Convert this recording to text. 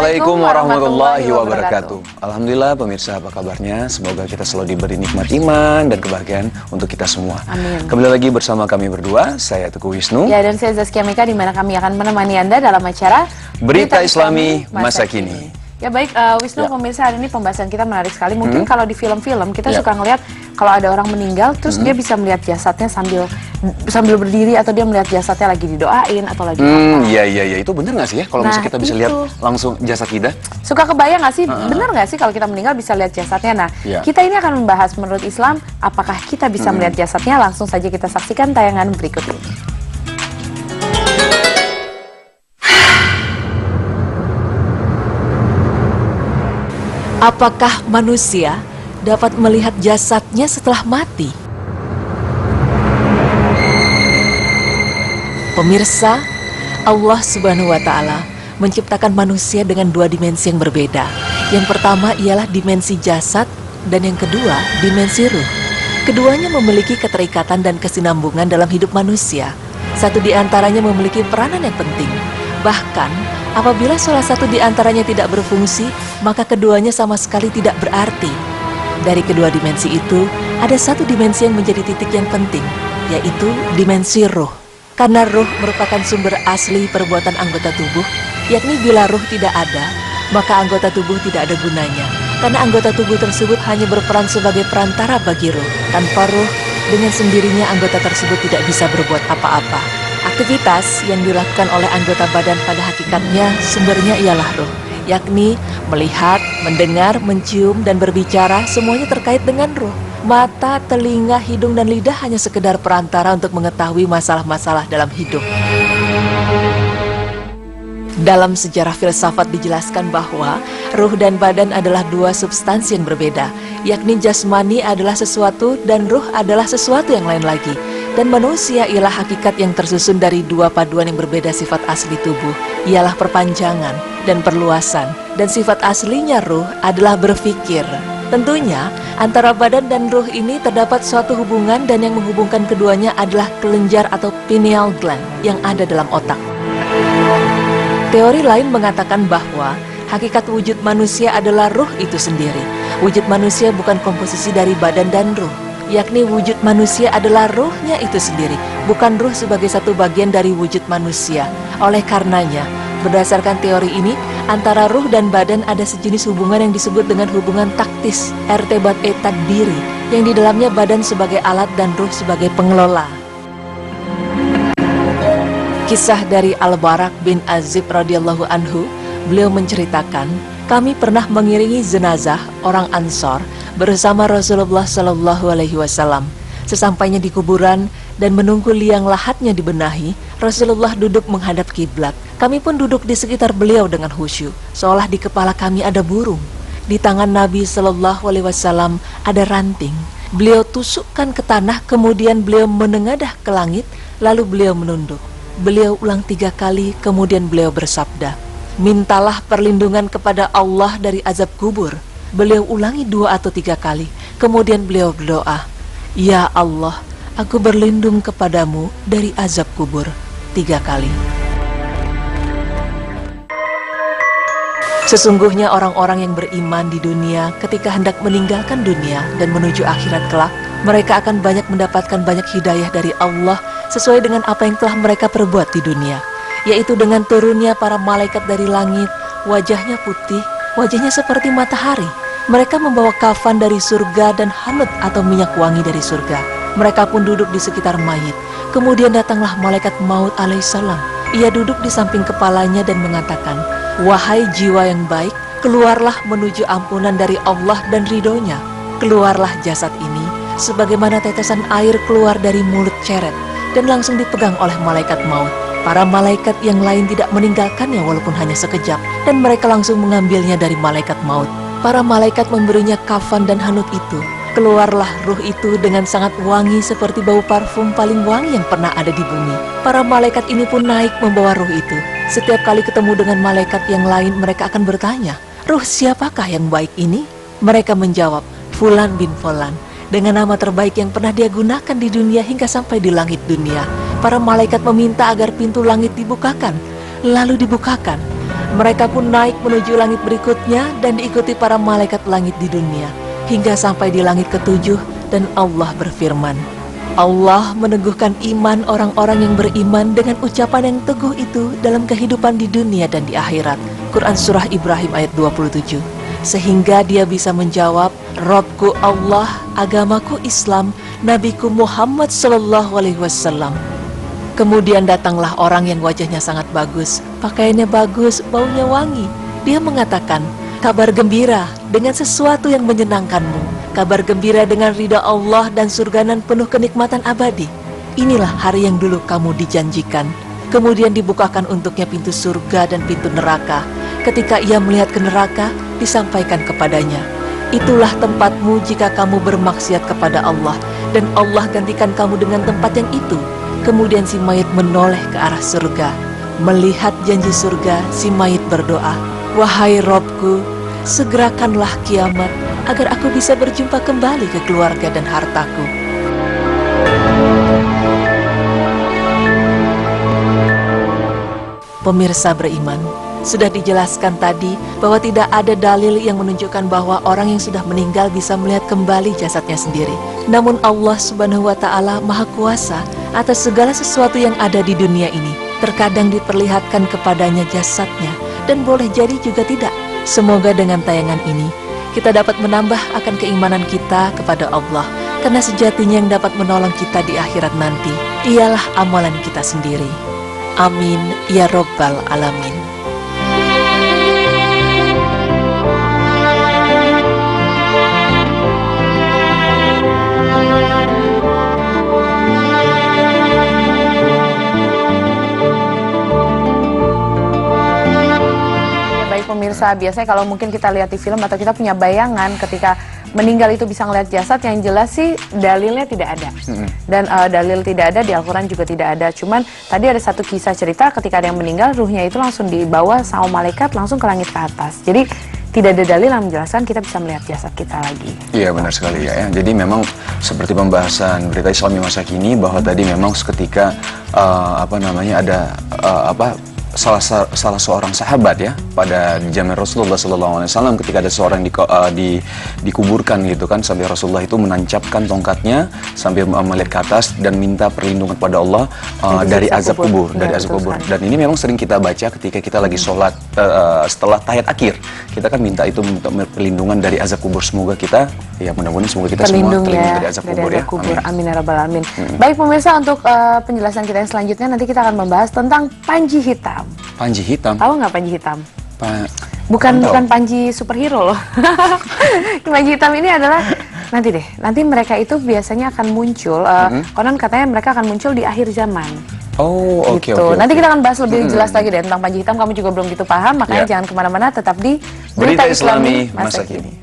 Assalamualaikum warahmatullahi wabarakatuh. Alhamdulillah pemirsa, apa kabarnya? Semoga kita selalu diberi nikmat iman dan kebahagiaan untuk kita semua. Amin. Kembali lagi bersama kami berdua, saya Teguh Wisnu. Ya, dan saya Zaskia Mika, di mana kami akan menemani Anda dalam acara Berita Islami Masa Kini. Ya baik, Wisnu, Ya. pemirsa, hari ini pembahasan kita menarik sekali. Mungkin kalau di film-film kita suka ngelihat kalau ada orang meninggal, terus dia bisa melihat jasadnya sambil berdiri, atau dia melihat jasadnya lagi didoain atau lagi apa. Iya, itu bener nggak sih ya? Kalau misalnya kita bisa lihat langsung jasad kita? Suka kebayang nggak sih? Bener nggak sih kalau kita meninggal bisa lihat jasadnya? Nah, Ya. kita ini akan membahas menurut Islam, apakah kita bisa melihat jasadnya? Langsung saja kita saksikan tayangan berikut ini. Apakah manusia dapat melihat jasadnya setelah mati? Pemirsa, Allah Subhanahu wa Ta'ala menciptakan manusia dengan dua dimensi yang berbeda. Yang pertama ialah dimensi jasad, dan yang kedua dimensi ruh. Keduanya memiliki keterikatan dan kesinambungan dalam hidup manusia. Satu di antaranya memiliki peranan yang penting. Bahkan, apabila salah satu di antaranya tidak berfungsi, maka keduanya sama sekali tidak berarti. Dari kedua dimensi itu, ada satu dimensi yang menjadi titik yang penting, yaitu dimensi ruh. Karena ruh merupakan sumber asli perbuatan anggota tubuh, yakni bila ruh tidak ada, maka anggota tubuh tidak ada gunanya. Karena anggota tubuh tersebut hanya berperan sebagai perantara bagi ruh. Tanpa ruh, dengan sendirinya anggota tersebut tidak bisa berbuat apa-apa. Aktivitas yang dilakukan oleh anggota badan pada hakikatnya sumbernya ialah ruh, yakni melihat, mendengar, mencium, dan berbicara, semuanya terkait dengan ruh. Mata, telinga, hidung, dan lidah hanya sekedar perantara untuk mengetahui masalah-masalah dalam hidup. Dalam sejarah filsafat dijelaskan bahwa ruh dan badan adalah dua substansi yang berbeda, yakni jasmani adalah sesuatu dan ruh adalah sesuatu yang lain lagi. Dan manusia ialah hakikat yang tersusun dari dua paduan yang berbeda sifat asli tubuh, ialah perpanjangan dan perluasan. Dan sifat aslinya ruh adalah berpikir. Tentunya, antara badan dan ruh ini terdapat suatu hubungan, dan yang menghubungkan keduanya adalah kelenjar atau pineal gland yang ada dalam otak. Teori lain mengatakan bahwa hakikat wujud manusia adalah ruh itu sendiri. Wujud manusia bukan komposisi dari badan dan ruh, yakni wujud manusia adalah ruhnya itu sendiri, bukan ruh sebagai satu bagian dari wujud manusia. Oleh karenanya, berdasarkan teori ini, antara ruh dan badan ada sejenis hubungan yang disebut dengan hubungan taktis, irtibat tadbiri, yang di dalamnya badan sebagai alat dan ruh sebagai pengelola. Kisah dari Al-Barak bin Azib radhiyallahu anhu, beliau menceritakan, kami pernah mengiringi jenazah orang Ansor bersama Rasulullah Shallallahu Alaihi Wasallam. Sesampainya di kuburan dan menunggu liang lahatnya dibenahi, Rasulullah duduk menghadap kiblat. Kami pun duduk di sekitar beliau dengan khusyuk, seolah di kepala kami ada burung. Di tangan Nabi Shallallahu Alaihi Wasallam ada ranting. Beliau tusukkan ke tanah, kemudian beliau menengadah ke langit, lalu beliau menunduk. Beliau ulang 3 kali, kemudian beliau bersabda, mintalah perlindungan kepada Allah dari azab kubur. Beliau ulangi 2 atau 3 kali, kemudian beliau berdoa, ya Allah, aku berlindung kepadamu dari azab kubur 3 kali. Sesungguhnya orang-orang yang beriman di dunia ketika hendak meninggalkan dunia dan menuju akhirat kelak, mereka akan banyak mendapatkan banyak hidayah dari Allah sesuai dengan apa yang telah mereka perbuat di dunia, yaitu dengan turunnya para malaikat dari langit, wajahnya putih, wajahnya seperti matahari. Mereka membawa kafan dari surga dan hanut atau minyak wangi dari surga. Mereka pun duduk di sekitar mayit. Kemudian datanglah malaikat maut alaihissalam. Ia duduk di samping kepalanya dan mengatakan, wahai jiwa yang baik, keluarlah menuju ampunan dari Allah dan ridhonya. Keluarlah jasad ini sebagaimana tetesan air keluar dari mulut ceret, dan langsung dipegang oleh malaikat maut. Para malaikat yang lain tidak meninggalkannya walaupun hanya sekejap, dan mereka langsung mengambilnya dari malaikat maut. Para malaikat memberinya kafan dan hanut itu. Keluarlah ruh itu dengan sangat wangi seperti bau parfum paling wangi yang pernah ada di bumi. Para malaikat ini pun naik membawa ruh itu. Setiap kali ketemu dengan malaikat yang lain, mereka akan bertanya, ruh siapakah yang baik ini? Mereka menjawab, Fulan bin Fulan, dengan nama terbaik yang pernah dia gunakan di dunia hingga sampai di langit dunia. Para malaikat meminta agar pintu langit dibukakan. Lalu dibukakan, Mereka pun naik menuju langit berikutnya dan diikuti para malaikat langit di dunia, hingga sampai di langit ketujuh, dan Allah berfirman, Allah meneguhkan iman orang-orang yang beriman dengan ucapan yang teguh itu dalam kehidupan di dunia dan di akhirat. Quran Surah Ibrahim ayat 27. Sehingga dia bisa menjawab, Robku Allah, agamaku Islam, Nabiku Muhammad Sallallahu Alaihi Wasallam. Kemudian datanglah orang yang wajahnya sangat bagus, pakaiannya bagus, baunya wangi. Dia mengatakan, kabar gembira dengan sesuatu yang menyenangkanmu, kabar gembira dengan ridha Allah dan surga nan penuh kenikmatan abadi. Inilah hari yang dulu kamu dijanjikan. Kemudian dibukakan untuknya pintu surga dan pintu neraka. Ketika ia melihat ke neraka, disampaikan kepadanya, itulah tempatmu jika kamu bermaksiat kepada Allah, dan Allah gantikan kamu dengan tempat yang itu. Kemudian si mayit menoleh ke arah surga. Melihat janji surga, si mayit berdoa, wahai Robku, segerakanlah kiamat agar aku bisa berjumpa kembali ke keluarga dan hartaku. Pemirsa beriman, sudah dijelaskan tadi bahwa tidak ada dalil yang menunjukkan bahwa orang yang sudah meninggal bisa melihat kembali jasadnya sendiri. Namun Allah Subhanahu wa Ta'ala Maha Kuasa atas segala sesuatu yang ada di dunia ini. Terkadang diperlihatkan kepadanya jasadnya, dan boleh jadi juga tidak. Semoga dengan tayangan ini kita dapat menambah akan keimanan kita kepada Allah, karena sejatinya yang dapat menolong kita di akhirat nanti ialah amalan kita sendiri. Amin ya Rabbal Alamin. Pemirsa, biasanya kalau mungkin kita lihat di film atau kita punya bayangan ketika meninggal itu bisa ngeliat jasad, yang jelas sih dalilnya tidak ada. Dan dalil tidak ada di Al-Quran juga tidak ada. Cuman tadi ada satu kisah cerita ketika ada yang meninggal, ruhnya itu langsung dibawa sama malaikat langsung ke langit ke atas. Jadi tidak ada dalil yang menjelaskan kita bisa melihat jasad kita lagi. Iya, benar sekali ya. Jadi memang seperti pembahasan berita Islami masa kini bahwa tadi memang seketika ada salah seorang sahabat ya pada zaman Rasulullah SAW ketika ada seorang dikuburkan gitu kan, sampai Rasulullah itu menancapkan tongkatnya sambil melihat ke atas dan minta perlindungan pada Allah dari azab kubur, Dan ini memang sering kita baca ketika kita lagi sholat setelah tahiyat akhir, kita kan minta itu untuk perlindungan dari azab kubur. Semoga kita mudah-mudahan semoga kita semua terlindung dari azab kubur ya. Amin ya rabbal alamin. Baik pemirsa, untuk penjelasan kita yang selanjutnya nanti kita akan membahas tentang panji hitam. Panji hitam? Tahu nggak panji hitam? Bukan panji superhero loh. Panji hitam ini adalah nanti mereka itu biasanya akan muncul. Konon katanya mereka akan muncul di akhir zaman. Oh, oke. Nanti kita akan bahas lebih jelas lagi deh tentang panji hitam. Kamu juga belum gitu paham, makanya jangan kemana-mana, tetap di Berita Islami Masa Kini.